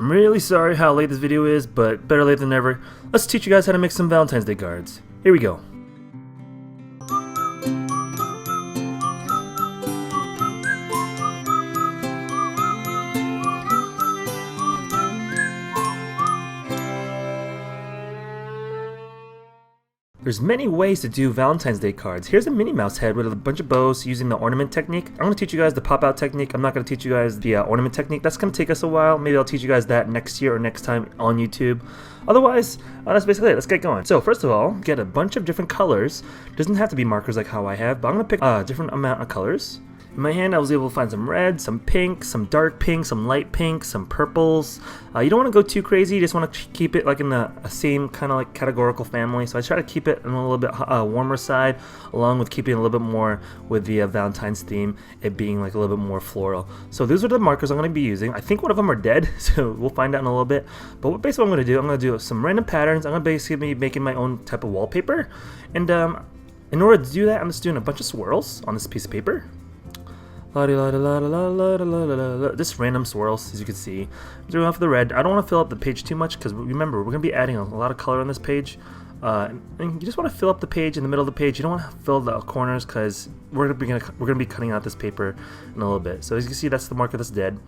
I'm really sorry how late this video is, but better late than never. Let's teach you guys how to make some Valentine's Day cards. Here we go. There's many ways to do Valentine's Day cards. Here's a Minnie Mouse head with a bunch of bows using the ornament technique. I'm going to teach you guys the pop-out technique. I'm not going to teach you guys the ornament technique. That's going to take us a while. Maybe I'll teach you guys that next year or next time on YouTube. Otherwise, that's basically it. Let's get going. So first of all, get a bunch of different colors. Doesn't have to be markers like how I have, but I'm going to pick a different amount of colors. In my hand, I was able to find some red, some pink, some dark pink, some light pink, some purples. You don't want to go too crazy. You just want to keep it like in the same kind of like categorical family. So I try to keep it on a little bit warmer side, along with keeping a little bit more with the Valentine's theme, it being like a little bit more floral. So these are the markers I'm going to be using. I think one of them are dead, so we'll find out in a little bit. But what basically I'm going to do some random patterns. I'm going to basically be making my own type of wallpaper. And in order to do that, I'm just doing a bunch of swirls on this piece of paper. Just random swirls, as you can see. I'm doing off the red. I don't want to fill up the page too much because remember, we're going to be adding a lot of color on this page. And you just want to fill up the page in the middle of the page. You don't want to fill the corners because we're going to be cutting out this paper in a little bit. So as you can see, that's the marker that's dead.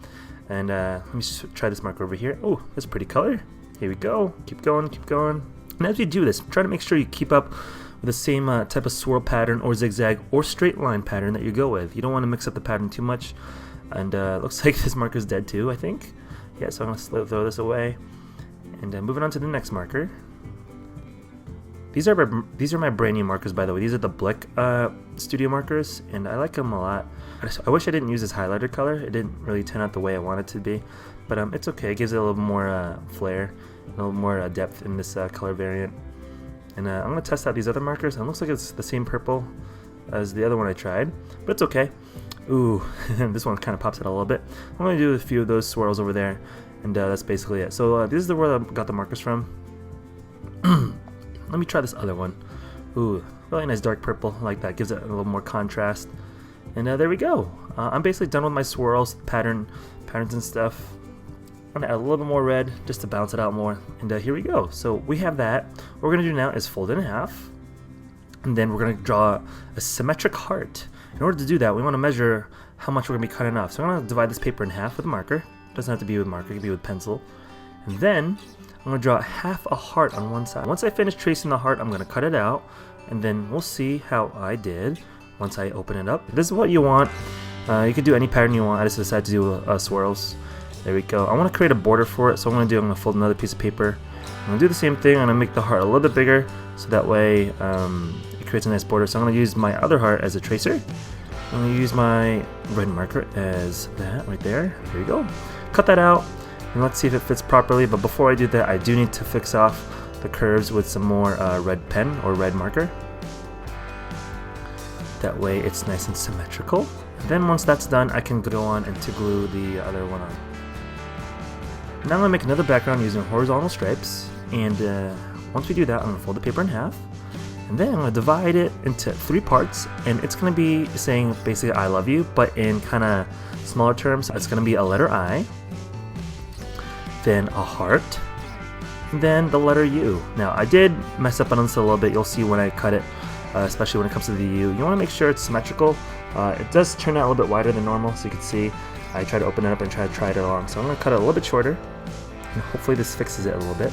And let me just try this marker over here. Oh, that's a pretty color. Here we go. Keep going, keep going. And as you do this, try to make sure you keep up the same type of swirl pattern or zigzag or straight line pattern that you go with. You don't want to mix up the pattern too much. And looks like this marker's dead too, I think. Yeah, so I'm going to throw this away. And moving on to the next marker. These are my brand new markers, by the way. These are the Blick Studio markers, and I like them a lot. I wish I didn't use this highlighter color. It didn't really turn out the way I wanted it to be. But it's okay. It gives it a little more flair, a little more depth in this color variant. And I'm going to test out these other markers. And it looks like it's the same purple as the other one I tried, but it's okay. Ooh, this one kind of pops out a little bit. I'm going to do a few of those swirls over there, and that's basically it. So this is where I got the markers from. Let me try this other one. Ooh, really nice dark purple. I like that. Gives it a little more contrast. And there we go. I'm basically done with my swirls, patterns and stuff. I'm going to add a little bit more red just to balance it out more. And here we go. So we have that. What we're going to do now is fold it in half. And then we're going to draw a symmetric heart. In order to do that, we want to measure how much we're going to be cutting off. So I'm going to divide this paper in half with a marker. It doesn't have to be with marker, it can be with pencil. And then I'm going to draw half a heart on one side. Once I finish tracing the heart, I'm going to cut it out. And then we'll see how I did once I open it up. This is what you want. You can do any pattern you want. I just decided to do swirls. There we go. I want to create a border for it, so I'm going to fold another piece of paper. I'm going to do the same thing. I'm going to make the heart a little bit bigger, so that way it creates a nice border. So I'm going to use my other heart as a tracer. I'm going to use my red marker as that right there. There we go. Cut that out, and let's see if it fits properly. But before I do that, I do need to fix off the curves with some more red pen or red marker. That way it's nice and symmetrical. Then once that's done, I can go on and to glue the other one on. Now I'm going to make another background using horizontal stripes, and once we do that, I'm going to fold the paper in half, and then I'm going to divide it into 3 parts, and it's going to be saying basically I love you, but in kind of smaller terms. It's going to be a letter I, then a heart, and then the letter U. Now I did mess up on this a little bit. You'll see when I cut it, especially when it comes to the U. You want to make sure it's symmetrical. It does turn out a little bit wider than normal, so you can see I try to open it up and try to it along. So I'm going to cut it a little bit shorter, and hopefully this fixes it a little bit.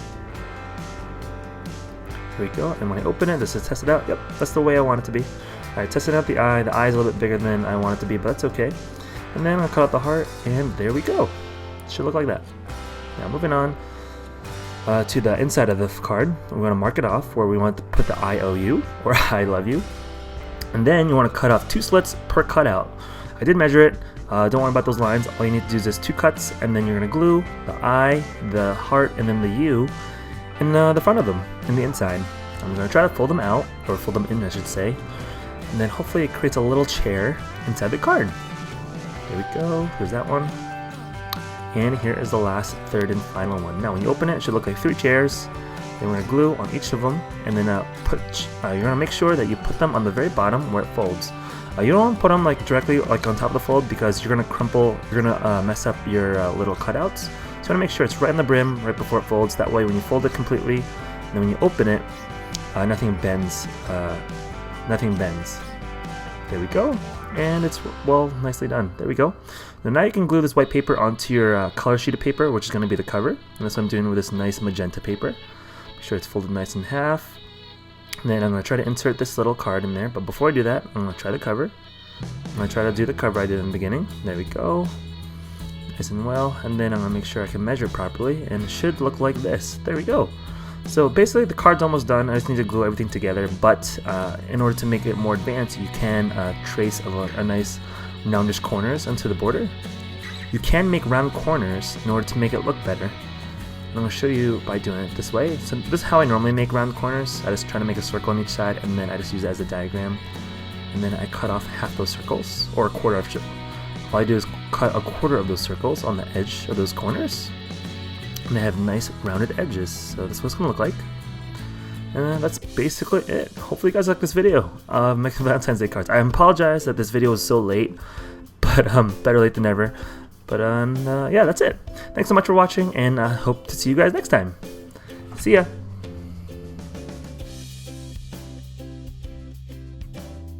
Here we go, and when I open it, this is test it out. Yep, that's the way I want it to be. Alright, testing out the eye. The eye is a little bit bigger than I want it to be, but that's okay. And then I'm going to cut out the heart, and there we go. It should look like that. Now moving on to the inside of the card, we're going to mark it off where we want to put the IOU, or I love you. And then you want to cut off 2 slits per cutout. I did measure it. Don't worry about those lines. All you need to do is just 2 cuts, and then you're going to glue the I, the heart, and then the U in the front of them, in the inside. I'm going to try to fold them out, or fold them in I should say, and then hopefully it creates a little chair inside the card. There we go, here's that one. And here is the last, third and final one. Now when you open it, it should look like 3 chairs. Then we're going to glue on each of them, and then you're going to make sure that you put them on the very bottom where it folds. You don't want to put them directly on top of the fold, because you're going to crumple, you're going to mess up your little cutouts. So So I want to make sure it's right on the brim, right before it folds. That way when you fold it completely, and then when you open it, nothing bends. Nothing bends. There we go. And it's, well, nicely done. There we go. Now you can glue this white paper onto your color sheet of paper, which is going to be the cover. And that's what I'm doing with this nice magenta paper. Make sure it's folded nice in half. And then I'm going to try to insert this little card in there. But before I do that, I'm going to try the cover. I'm going to try to do the cover I did in the beginning. There we go. Nice and well. And then I'm going to make sure I can measure properly. And it should look like this. There we go. So basically the card's almost done. I just need to glue everything together. But in order to make it more advanced, you can trace a nice roundish corners onto the border. You can make round corners in order to make it look better. And I'm going to show you by doing it this way. So this is how I normally make round corners. I just try to make a circle on each side, and then I just use it as a diagram. And then I cut off half those circles, or a quarter of. All I do is cut a quarter of those circles on the edge of those corners. And they have nice rounded edges. So that's what it's going to look like. And that's basically it. Hopefully you guys like this video of making Valentine's Day cards. I apologize that this video was so late, but better late than never. But yeah, that's it. Thanks so much for watching, and I hope to see you guys next time. See ya!